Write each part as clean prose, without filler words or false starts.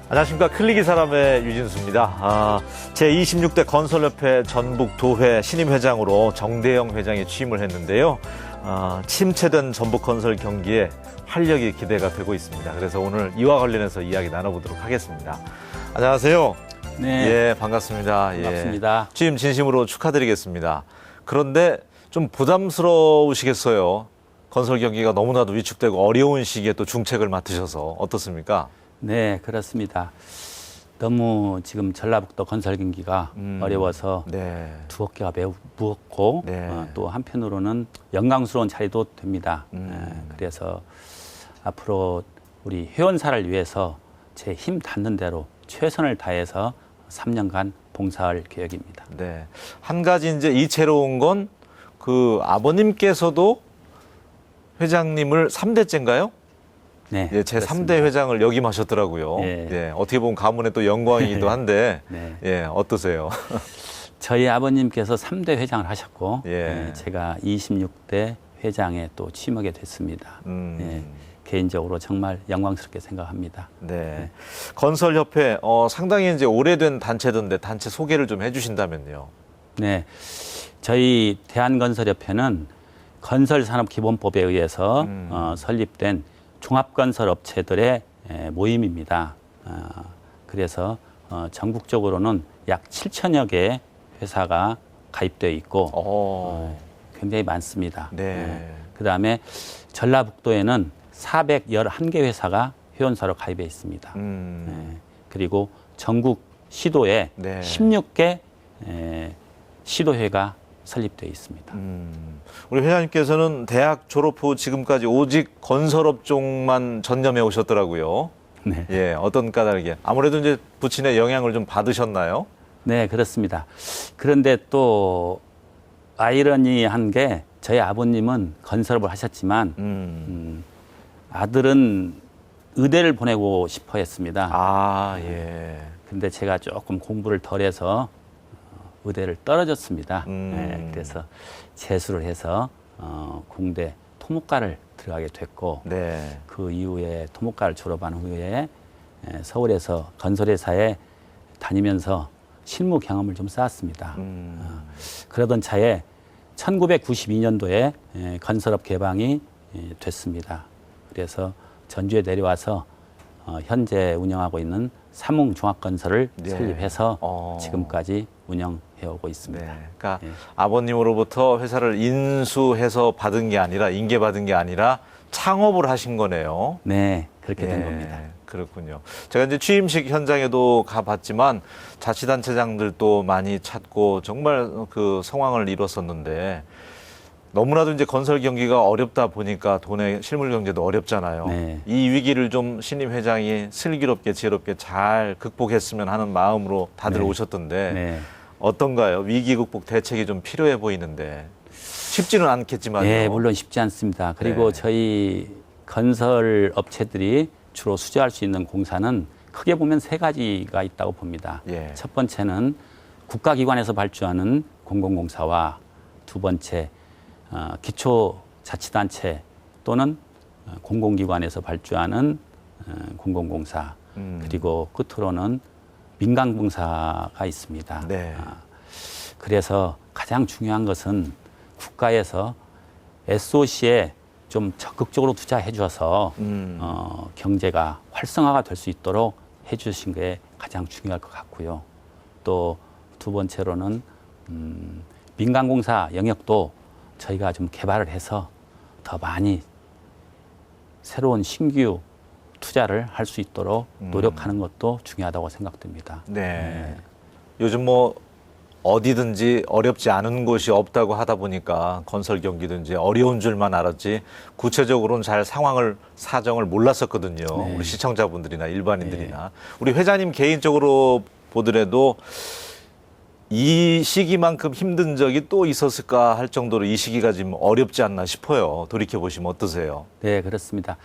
안녕하십니까. 클릭이 사람의 유진수입니다. 제26대 건설협회 전북도회 신임회장으로 정대영 회장이 취임을 했는데요. 침체된 전북건설 경기에 활력이 기대가 되고 있습니다. 그래서 오늘 이와 관련해서 이야기 나눠보도록 하겠습니다. 안녕하세요. 네. 예, 반갑습니다. 반갑습니다. 예, 취임 진심으로 축하드리겠습니다. 그런데 좀 부담스러우시겠어요. 건설 경기가 너무나도 위축되고 어려운 시기에 또 중책을 맡으셔서 어떻습니까? 네, 그렇습니다. 너무 지금 전라북도 건설 경기가 어려워서 네. 두 어깨가 매우 무겁고 네. 또 한편으로는 영광스러운 자리도 됩니다. 그래서 앞으로 우리 회원사를 위해서 제 힘 닿는 대로 최선을 다해서 3년간 봉사할 계획입니다. 네. 한 가지 이제 이채로운 건 그 아버님께서도 회장님을 3대째인가요? 네, 예, 제 그렇습니다. 3대 회장을 역임하셨더라고요. 예. 예, 어떻게 보면 가문의 또 영광이기도 한데, 네. 예, 어떠세요? 저희 아버님께서 3대 회장을 하셨고 예. 제가 26대 회장에 또 취임하게 됐습니다. 예, 개인적으로 정말 영광스럽게 생각합니다. 네. 건설협회, 상당히 이제 오래된 단체던데 단체 소개를 좀 해주신다면요. 네, 저희 대한건설협회는 건설산업기본법에 의해서 설립된 종합건설업체들의 모임입니다. 그래서 전국적으로는 약 7천여 개의 회사가 가입되어 있고 굉장히 많습니다. 네. 그다음에 전라북도에는 411개 회사가 회원사로 가입해 있습니다. 그리고 전국 시도에 네. 16개 시도회가 설립되어 있습니다. 우리 회장님께서는 대학 졸업 후 지금까지 오직 건설업 쪽만 전념해 오셨더라고요. 네. 예, 어떤 까닭에 아무래도 이제 부친의 영향을 좀 받으셨나요? 네, 그렇습니다. 그런데 또 아이러니한 게 저희 아버님은 건설업을 하셨지만 아들은 의대를 보내고 싶어 했습니다. 아, 예. 근데 제가 조금 공부를 덜해서 의대를 떨어졌습니다. 네, 그래서 재수를 해서 공대 토목과를 들어가게 됐고 네. 그 이후에 토목과를 졸업한 후에 서울에서 건설회사에 다니면서 실무 경험을 좀 쌓았습니다. 그러던 차에 1992년도에 건설업 개방이 됐습니다. 그래서 전주에 내려와서 현재 운영하고 있는 삼웅종합건설을 네. 설립해서 지금까지 운영해오고 있습니다. 네. 그러니까 예. 아버님으로부터 회사를 인수해서 받은 게 아니라 인계받은 게 아니라 창업을 하신 거네요. 네, 그렇게 된 예, 겁니다. 그렇군요. 제가 이제 취임식 현장에도 가봤지만 자치단체장들도 많이 찾고 정말 그 성황을 이뤘었는데 너무나도 이제 건설 경기가 어렵다 보니까 돈의 실물 경제도 어렵잖아요. 네. 이 위기를 좀 신임 회장이 슬기롭게 지혜롭게 잘 극복했으면 하는 마음으로 다들 네. 오셨던데 네. 어떤가요? 위기 극복 대책이 좀 필요해 보이는데 쉽지는 않겠지만요. 네, 물론 쉽지 않습니다. 그리고 네. 저희 건설 업체들이 주로 수주할 수 있는 공사는 크게 보면 세 가지가 있다고 봅니다. 예. 첫 번째는 국가기관에서 발주하는 공공공사와 두 번째 기초자치단체 또는 공공기관에서 발주하는 공공공사 그리고 끝으로는 민간공사가 있습니다. 네. 그래서 가장 중요한 것은 국가에서 SOC에 좀 적극적으로 투자해 주어서 경제가 활성화가 될 수 있도록 해 주신 게 가장 중요할 것 같고요. 또 두 번째로는 민간공사 영역도 저희가 좀 개발을 해서 더 많이 새로운 신규 투자를 할 수 있도록 노력하는 것도 중요하다고 생각됩니다. 네. 요즘 뭐 어디든지 어렵지 않은 곳이 없다고 하다 보니까 건설 경기든지 어려운 줄만 알았지 구체적으로는 잘 사정을 몰랐었거든요. 네. 우리 시청자분들이나 일반인들이나 우리 회장님 개인적으로 보더라도 이 시기만큼 힘든 적이 또 있었을까 할 정도로 이 시기가 지금 어렵지 않나 싶어요. 돌이켜보시면 어떠세요? 네, 그렇습니다.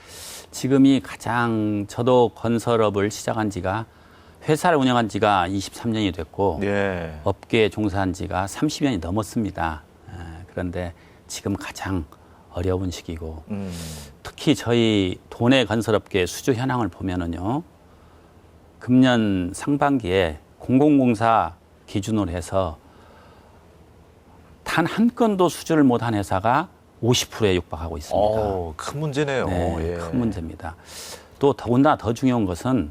지금이 가장 저도 건설업을 시작한 지가 회사를 운영한 지가 23년이 됐고 예. 업계에 종사한 지가 30년이 넘었습니다. 그런데 지금 가장 어려운 시기고 특히 저희 도내 건설업계 수주 현황을 보면은요. 금년 상반기에 공공공사 기준으로 해서 단 한 건도 수주를 못한 회사가 50%에 육박하고 있습니다. 큰 문제네요. 네, 예. 큰 문제입니다. 또 더군다나 더 중요한 것은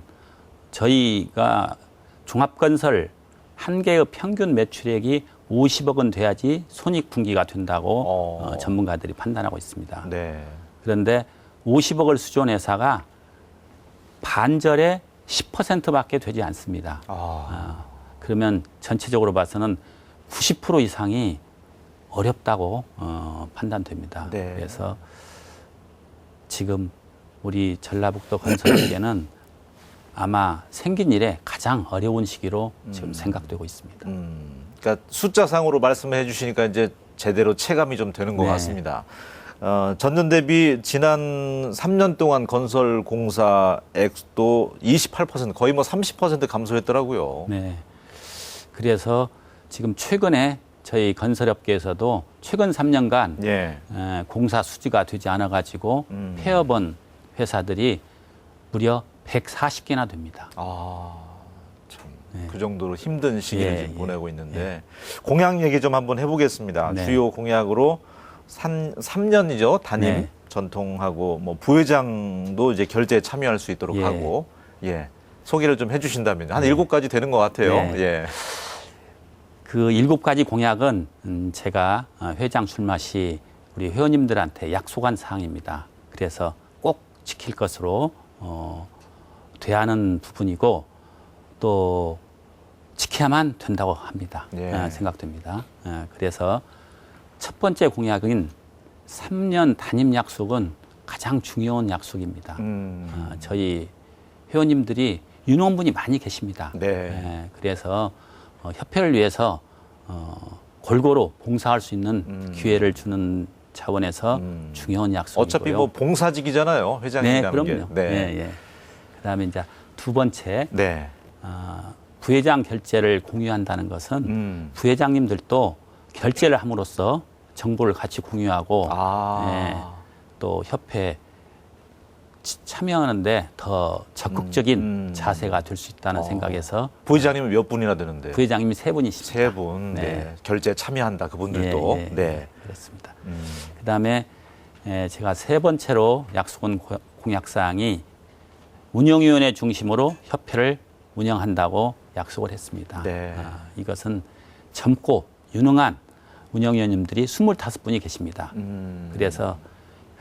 저희가 종합건설 한 개의 평균 매출액이 50억 원 돼야지 손익분기가 된다고 전문가들이 판단하고 있습니다. 네. 그런데 50억을 수주한 회사가 반절에 10%밖에 되지 않습니다. 그러면 전체적으로 봐서는 90% 이상이 어렵다고 판단됩니다. 네. 그래서 지금 우리 전라북도 건설업계는 아마 생긴 일에 가장 어려운 시기로 지금 생각되고 있습니다. 그러니까 숫자상으로 말씀해 주시니까 이제 제대로 체감이 좀 되는 것 네. 같습니다. 전년 대비 지난 3년 동안 건설 공사액도 28% 거의 뭐 30% 감소했더라고요. 네. 그래서 지금 최근에 저희 건설업계에서도 최근 3년간 예. 공사 수주가 되지 않아 가지고 폐업한 회사들이 무려 140개나 됩니다. 참. 네. 그 정도로 힘든 시기를 예, 지금 예, 보내고 있는데 공약 얘기 좀 한번 해보겠습니다. 네. 주요 공약으로 3년이죠. 담임 네. 전통하고 뭐 부회장도 이제 결제에 참여할 수 있도록 예. 하고 예. 소개를 좀 해주신다면 한 7가지 되는 것 같아요. 네. 예. 그 7가지 공약은 제가 회장 출마 시 우리 회원님들한테 약속한 사항입니다. 그래서 꼭 지킬 것으로 대하는 부분이고 또 지켜야만 된다고 합니다. 예. 생각됩니다. 그래서 첫 번째 공약인 3년 단임 약속은 가장 중요한 약속입니다. 저희 회원님들이 유능분이 많이 계십니다. 네. 그래서 협회를 위해서 골고루 봉사할 수 있는 기회를 주는 차원에서 중요한 약속이고요. 어차피 뭐 봉사직이잖아요. 네, 회장이라는 그럼요. 게. 네. 예, 예. 그다음에 이제 두 번째 네. 부회장 결제를 공유한다는 것은 부회장님들도 결제를 함으로써 정보를 같이 공유하고 또 협회 참여하는데 더 적극적인 자세가 될 수 있다는 생각에서 부회장님은 몇 분이나 되는데? 부회장님이 3분이십니다. 3분. 네. 네. 결제에 참여한다. 그분들도. 예, 예, 네. 그렇습니다. 그다음에 제가 세 번째로 약속한 공약사항이 운영위원회 중심으로 협회를 운영한다고 약속을 했습니다. 네. 이것은 젊고 유능한 운영위원님들이 25분이 계십니다. 그래서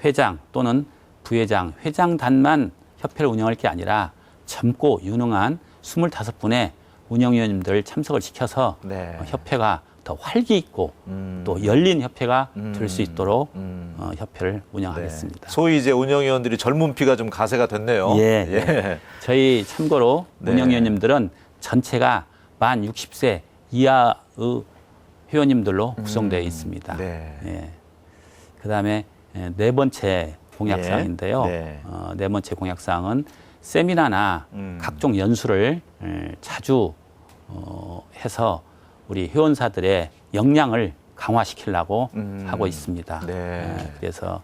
회장 또는 부회장, 회장단만 협회를 운영할 게 아니라 젊고 유능한 25분의 운영위원님들 참석을 시켜서 네. 협회가 더 활기 있고 또 열린 협회가 될 수 있도록 협회를 운영하겠습니다. 네. 소위 이제 운영위원들이 젊은 피가 좀 가세가 됐네요. 예. 예. 저희 참고로 네. 운영위원님들은 전체가 만 60세 이하의 회원님들로 구성되어 있습니다. 네. 예. 그다음에 네 번째 공약사항인데요. 네. 네 번째 공약사항은 세미나나 각종 연수를 자주 해서 우리 회원사들의 역량을 강화시키려고 하고 있습니다. 네. 그래서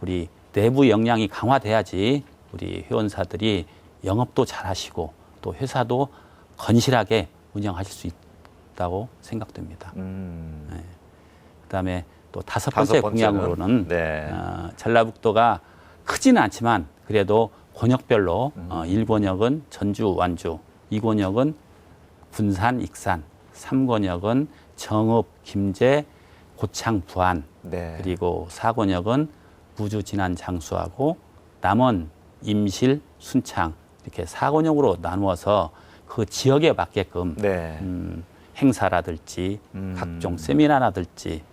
우리 내부 역량이 강화돼야지 우리 회원사들이 영업도 잘하시고 또 회사도 건실하게 운영하실 수 있다고 생각됩니다. 네. 그다음에 또 다섯 번째 공약으로는 네. 전라북도가 크지는 않지만 그래도 권역별로 1권역은 전주, 완주, 2권역은 군산, 익산, 3권역은 정읍, 김제, 고창, 부안, 네. 그리고 4권역은 무주, 진안, 장수하고 남원, 임실, 순창 이렇게 4권역으로 나누어서 그 지역에 맞게끔 네. 행사라든지 각종 세미나라든지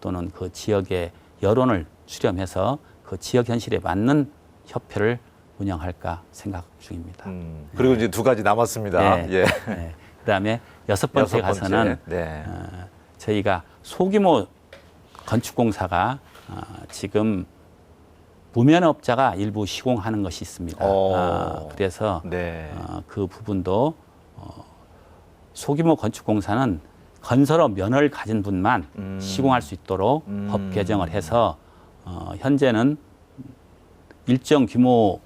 또는 그 지역의 여론을 수렴해서 그 지역 현실에 맞는 협회를 운영할까 생각 중입니다. 그리고 이제 두 가지 남았습니다. 네. 예. 네. 그다음에 여섯 번째 가서는 네. 저희가 소규모 건축공사가 지금 무면허업자가 일부 시공하는 것이 있습니다. 그래서 네. 그 부분도 소규모 건축공사는 건설업 면허를 가진 분만 시공할 수 있도록 법 개정을 해서 현재는 일정 규모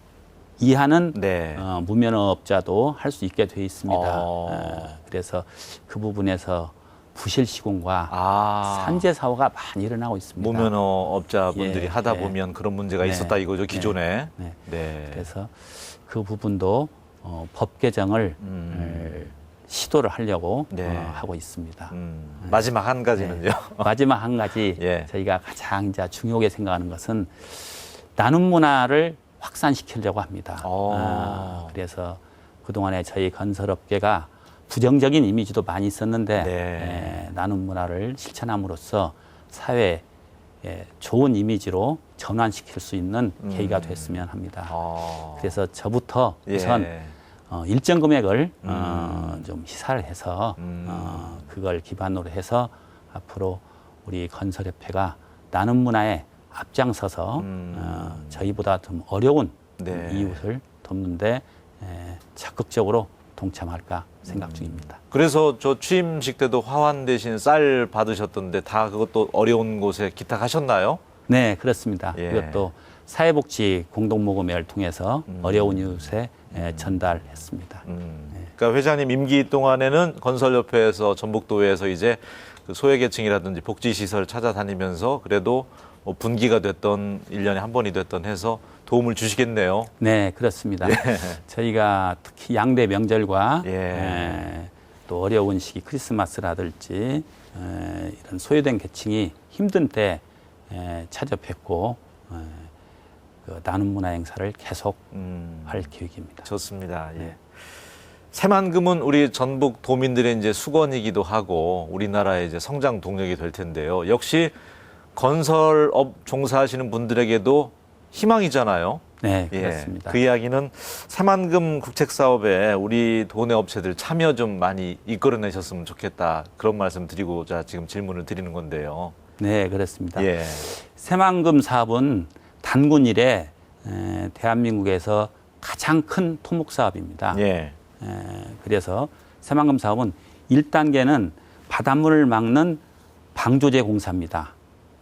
이하는 네. 무면허업자도 할 수 있게 돼 있습니다. 그래서 그 부분에서 부실 시공과 산재 사고가 많이 일어나고 있습니다. 무면허 업자분들이 예, 하다 예. 보면 그런 문제가 네. 있었다 이거죠, 기존에. 네. 네. 그래서 그 부분도 법 개정을 시도를 하려고 네. 하고 있습니다. 마지막 한 가지는요. 마지막 한 가지 예. 저희가 가장 이제 중요하게 생각하는 것은 나눔 문화를 확산시키려고 합니다. 그래서 그동안에 저희 건설업계가 부정적인 이미지도 많이 있었는데 네. 나눔 문화를 실천함으로써 사회에 좋은 이미지로 전환시킬 수 있는 계기가 됐으면 합니다. 그래서 저부터 우선 일정 금액을 좀 시사를 해서 그걸 기반으로 해서 앞으로 우리 건설협회가 나눔 문화에 앞장서서 저희보다 좀 어려운 네. 이웃을 돕는데 적극적으로 동참할까 생각 중입니다. 그래서 저 취임식 때도 화환 대신 쌀 받으셨던데 다 그것도 어려운 곳에 기탁하셨나요? 네, 그렇습니다. 예. 그것도 사회복지 공동모금회를 통해서 어려운 이웃에 전달했습니다. 그러니까 회장님 임기 동안에는 건설협회에서 전북도에서 이제 그 소외계층이라든지 복지시설 찾아다니면서 그래도 뭐 분기가 됐던 1년에 한 번이 됐던 해서 도움을 주시겠네요. 네, 그렇습니다. 저희가 특히 양대 명절과 또 어려운 시기 크리스마스라든지 이런 소외된 계층이 힘든 때 찾아뵙고 그 나눔 문화 행사를 계속 할 계획입니다. 좋습니다. 예. 새만금은 우리 전북 도민들의 이제 수건이기도 하고 우리나라의 이제 성장 동력이 될 텐데요. 역시 건설업 종사하시는 분들에게도 희망이잖아요. 네, 그렇습니다. 그 이야기는 새만금 국책사업에 우리 도내 업체들 참여 좀 많이 이끌어내셨으면 좋겠다. 그런 말씀 드리고자 지금 질문을 드리는 건데요. 네, 그렇습니다. 예. 새만금 사업은 단군 이래 대한민국에서 가장 큰 토목 사업입니다. 예. 그래서 새만금 사업은 1단계는 바닷물을 막는 방조제 공사입니다.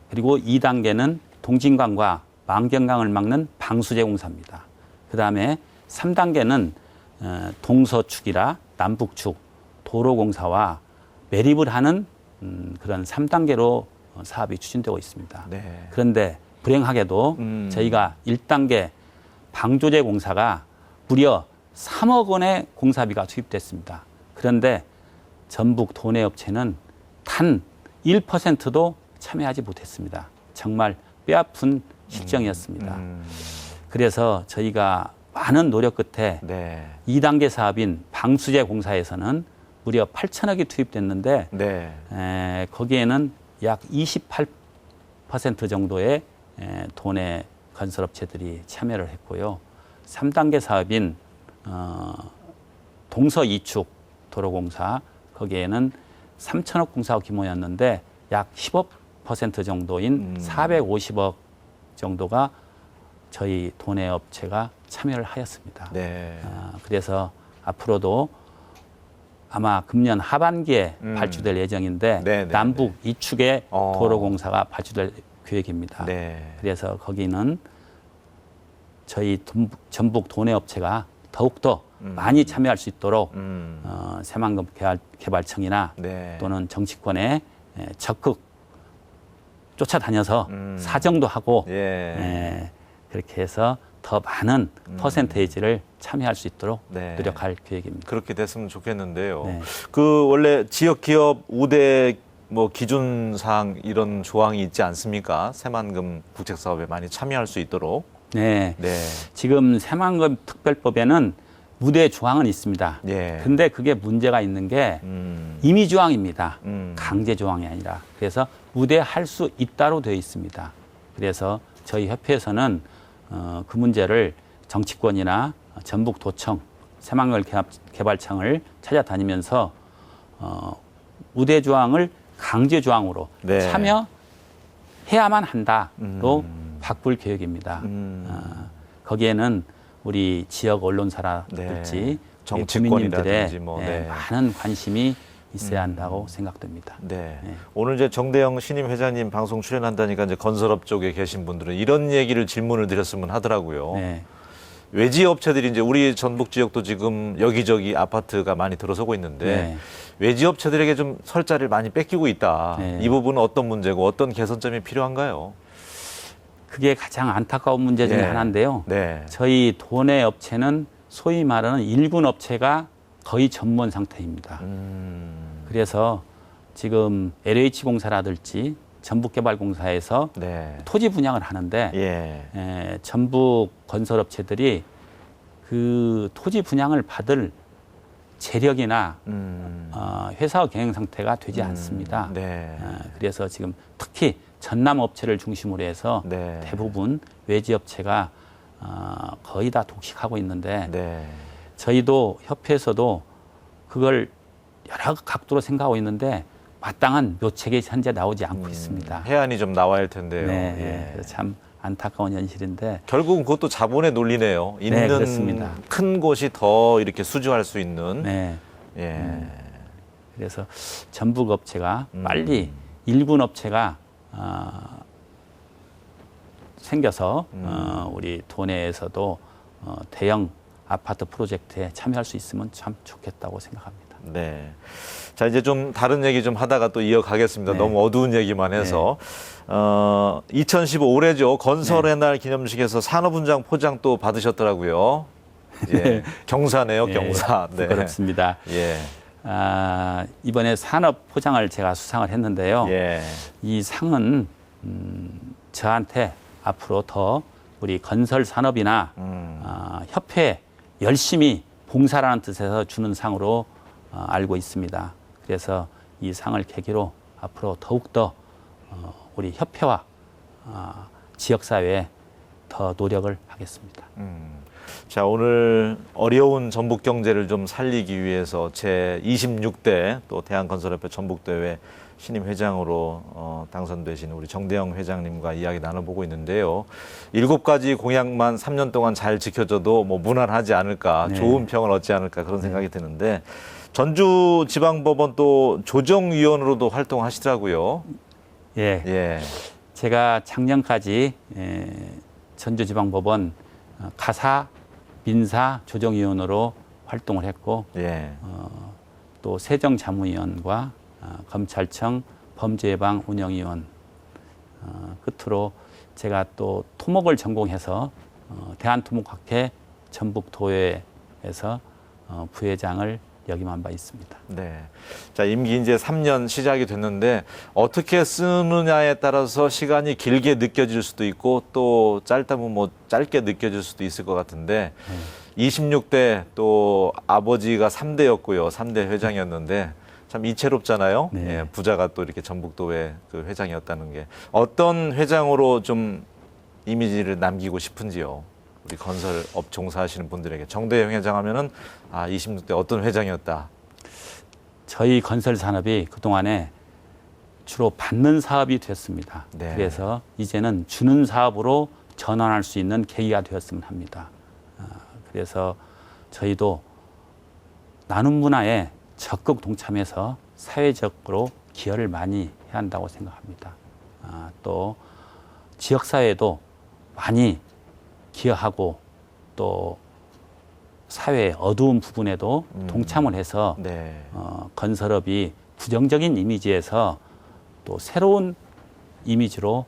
그리고 2단계는 동진강과 만경강을 막는 방수제 공사입니다. 그다음에 3단계는 동서축이라 남북축 도로공사와 매립을 하는 그런 3단계로 사업이 추진되고 있습니다. 네. 그런데 불행하게도 저희가 1단계 방조제 공사가 무려 3억 원의 공사비가 투입됐습니다. 그런데 전북 도내업체는 단 1%도 참여하지 못했습니다. 정말 뼈아픈 실정이었습니다. 그래서 저희가 많은 노력 끝에 네. 2단계 사업인 방수제 공사에서는 무려 8천억이 투입됐는데 네. 거기에는 약 28% 정도의 도내 건설업체들이 참여를 했고요. 3단계 사업인 동서 이축 도로공사 거기에는 3천억 공사 규모였는데 약 15% 정도인 450억 정도가 저희 도내 업체가 참여를 하였습니다. 네. 그래서 앞으로도 아마 금년 하반기에 발주될 예정인데 네, 네, 남북 이축의 도로공사가 발주될 계획입니다. 네. 그래서 거기는 저희 전북 도내업체가 더욱더 많이 참여할 수 있도록 새만금 개발청이나 네. 또는 정치권에 적극 쫓아다녀서 사정도 하고 그렇게 해서 더 많은 퍼센테이지를 참여할 수 있도록 네. 노력할 계획입니다. 그렇게 됐으면 좋겠는데요. 네. 그 원래 지역 기업 우대 뭐 기준 사항 이런 조항이 있지 않습니까? 새만금 국책 사업에 많이 참여할 수 있도록. 네. 네. 지금 새만금 특별법에는 무대 조항은 있습니다. 예. 근데 그게 문제가 있는 게 임의 조항입니다. 음. 강제 조항이 아니라. 그래서 무대할 수 있다로 되어 있습니다. 그래서 저희 협회에서는 그 문제를 정치권이나 전북도청, 새만금 개발청을 찾아다니면서 우대 조항을 강제 조항으로 네. 참여해야만 한다로 바꿀 계획입니다. 거기에는 우리 지역 언론사라든지 네. 정치권이라든지 뭐, 네. 많은 관심이 있어야 한다고 생각됩니다. 네. 네. 오늘 이제 정대영 신임 회장님 방송 출연한다니까 이제 건설업 쪽에 계신 분들은 이런 얘기를 질문을 드렸으면 하더라고요. 네. 외지 업체들이 이제 우리 전북 지역도 지금 여기저기 아파트가 많이 들어서고 있는데 네. 외지 업체들에게 좀 설자를 많이 뺏기고 있다. 네. 이 부분은 어떤 문제고 어떤 개선점이 필요한가요? 그게 가장 안타까운 문제 중에 네. 하나인데요. 네. 저희 도내 업체는 소위 말하는 일군 업체가 거의 전문 상태입니다. 그래서 지금 LH공사라든지 전북개발공사에서 네. 토지 분양을 하는데 예. 전북 건설업체들이 그 토지 분양을 받을 재력이나 회사 경영 상태가 되지 않습니다. 네. 그래서 지금 특히 전남 업체를 중심으로 해서 네. 대부분 외지 업체가 거의 다 독식하고 있는데 네. 저희도 협회에서도 그걸 여러 각도로 생각하고 있는데 마땅한 묘책이 현재 나오지 않고 있습니다. 해안이 좀 나와야 할 텐데요. 네, 예. 그래서 참 안타까운 현실인데 결국은 그것도 자본의 논리네요. 있는 그렇습니다. 큰 곳이 더 이렇게 수주할 수 있는. 네, 예. 그래서 전북 업체가 빨리 일군 업체가 생겨서 우리 도내에서도 대형 아파트 프로젝트에 참여할 수 있으면 참 좋겠다고 생각합니다. 네. 자, 이제 좀 다른 얘기 좀 하다가 또 이어가겠습니다. 네. 너무 어두운 얘기만 해서. 2015 올해죠. 건설의 날 기념식에서 산업훈장 포장 또 받으셨더라고요. 예. 경사네요, 경사. 네. 그렇습니다. 예. 이번에 산업 포장을 제가 수상을 했는데요. 예. 이 상은 저한테 앞으로 더 우리 건설 산업이나 협회 열심히 봉사라는 뜻에서 주는 상으로 알고 있습니다. 그래서 이 상을 계기로 앞으로 더욱더 우리 협회와 지역사회에 더 노력을 하겠습니다. 자, 오늘 어려운 전북 경제를 좀 살리기 위해서 제 26대 또 대한건설협회 전북대회 신임 회장으로 당선되신 우리 정대영 회장님과 이야기 나눠보고 있는데요. 7가지 공약만 3년 동안 잘 지켜줘도 뭐 무난하지 않을까, 네. 좋은 평을 얻지 않을까 그런 생각이 드는데 전주지방법원 또 조정위원으로도 활동하시더라고요. 예. 예. 제가 작년까지 전주지방법원 가사 민사 조정위원으로 활동을 했고 예. 또 세정자문위원과 검찰청 범죄예방 운영위원 끝으로 제가 또 토목을 전공해서 대한토목학회 전북도회에서 부회장을 역임한 바 있습니다. 네. 자, 임기 이제 3년 시작이 됐는데 어떻게 쓰느냐에 따라서 시간이 길게 느껴질 수도 있고 또 짧다면 뭐 짧게 느껴질 수도 있을 것 같은데 26대 또 아버지가 3대였고요. 3대 회장이었는데 참 이채롭잖아요. 네. 예, 부자가 또 이렇게 전북도회 그 회장이었다는 게 어떤 회장으로 좀 이미지를 남기고 싶은지요. 우리 건설업 종사하시는 분들에게 정대영 회장 하면은 26대 어떤 회장이었다. 저희 건설 산업이 그동안에 주로 받는 사업이 됐습니다. 네. 그래서 이제는 주는 사업으로 전환할 수 있는 계기가 되었으면 합니다. 그래서 저희도 나눔 문화에 적극 동참해서 사회적으로 기여를 많이 해야 한다고 생각합니다. 또 지역사회도 많이 기여하고 또 사회의 어두운 부분에도 동참을 해서 네. 건설업이 부정적인 이미지에서 또 새로운 이미지로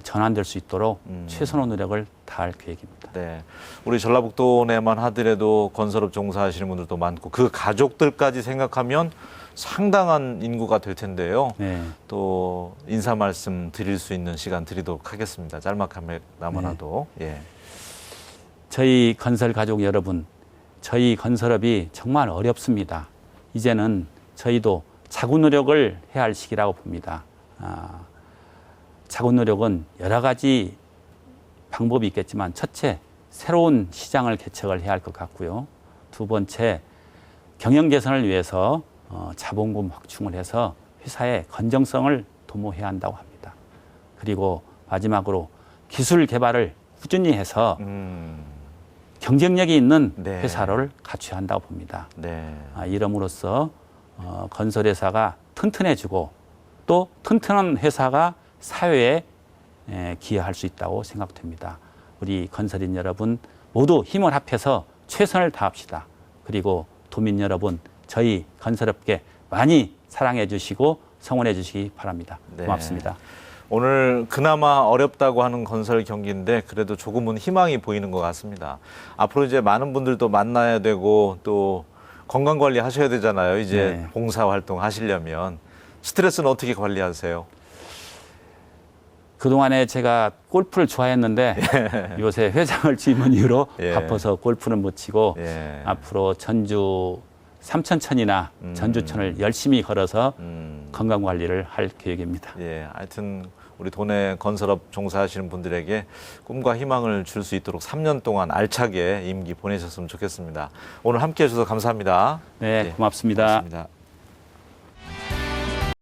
전환될 수 있도록 최선의 노력을 다할 계획입니다. 네. 우리 전라북도 내만 하더라도 건설업 종사하시는 분들도 많고 그 가족들까지 생각하면 상당한 인구가 될 텐데요. 네. 또 인사 말씀 드릴 수 있는 시간 드리도록 하겠습니다. 짤막하나마라도. 예. 저희 건설 가족 여러분, 저희 건설업이 정말 어렵습니다. 이제는 저희도 자구 노력을 해야 할 시기라고 봅니다. 자구 노력은 여러 가지 방법이 있겠지만 첫째, 새로운 시장을 개척을 해야 할 것 같고요. 두 번째, 경영 개선을 위해서 자본금 확충을 해서 회사의 건정성을 도모해야 한다고 합니다. 그리고 마지막으로 기술 개발을 꾸준히 해서 경쟁력이 있는 네. 회사를 갖춰야 한다고 봅니다. 네. 이름으로써 건설회사가 튼튼해지고 또 튼튼한 회사가 사회에 기여할 수 있다고 생각됩니다. 우리 건설인 여러분 모두 힘을 합해서 최선을 다합시다. 그리고 도민 여러분 저희 건설업계 많이 사랑해 주시고 성원해 주시기 바랍니다. 네. 고맙습니다. 오늘 그나마 어렵다고 하는 건설 경기인데 그래도 조금은 희망이 보이는 것 같습니다. 앞으로 이제 많은 분들도 만나야 되고 또 건강 관리 하셔야 되잖아요. 이제 네. 봉사 활동 하시려면 스트레스는 어떻게 관리하세요? 그동안에 제가 골프를 좋아했는데 요새 회장을 취임한 이후로 예. 바빠서 골프는 못 치고 예. 앞으로 전주 삼천천이나 전주천을 열심히 걸어서 건강 관리를 할 계획입니다. 예, 하여튼 우리 도내 건설업 종사하시는 분들에게 꿈과 희망을 줄 수 있도록 3년 동안 알차게 임기 보내셨으면 좋겠습니다. 오늘 함께해 주셔서 감사합니다. 네, 예, 고맙습니다. 고맙습니다.